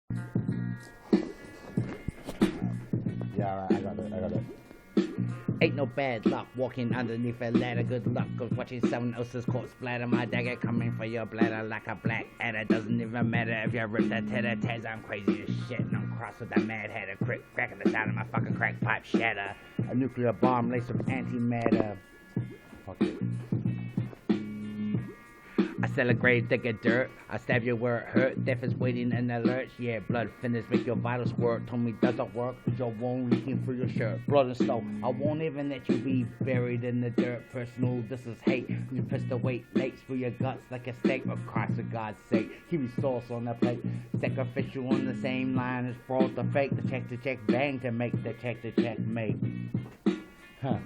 Yeah, alright, I got it. Ain't no bad luck walking underneath a ladder. Good luck of watching someone else's corpse splatter. My dagger coming for your bladder like a black adder. Doesn't even matter if you rip that tater tats. I'm crazy as shit and I'm cross with a mad hatter. Cracking the sound of my fucking crack pipe shatter. A nuclear bomb laced with antimatter. Fuck it. I sell a grave digger dirt. I stab you where it hurt. Death is waiting in the lurch. Yeah, blood thinners make your vitals squirt. Told me doesn't work. Your wound leaking through your shirt. Blood and snow. I won't even let you be buried in the dirt. Personal, this is hate. You piss the weight lakes through your guts like a steak. Of Christ, for God's sake. Keep me sauce on the plate. Sacrificial on the same line as fraud to fake. The check bang to make the check make. Huh.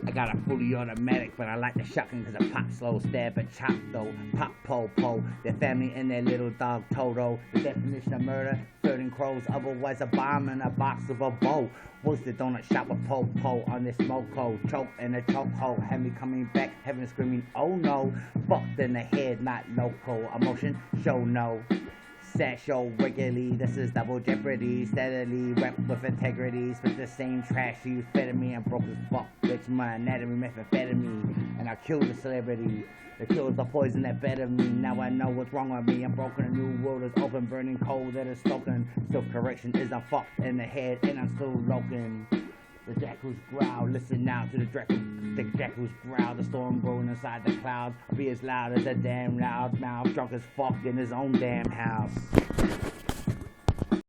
I got a fully automatic, but I like the shotgun cause I pop slow, stab and chop though. Pop po, their family and their little dog Toto. The definition of murder, 13 crows, otherwise a bomb in a box of a bow. Roasted donut shop with po on this moco. Choke in a chokehold, have me coming back, heaven screaming, oh no. Fucked in the head, not loco. Emotion, show no. Set show regularly, this is double jeopardy. Steadily rep with integrity. Spit the same trash you fed me. I'm broke as fuck, bitch, my anatomy methamphetamine. And I killed the celebrity. The kills the poison that better me. Now I know what's wrong with me. I'm broken, a new world is open, burning coal that is stoken. Self correction is I'm fucked in the head and I'm still loking. The jackals growl, listen now to the jackals growl. The storm growing inside the clouds. I'll be as loud as a damn loud mouth. Drunk as fuck in his own damn house.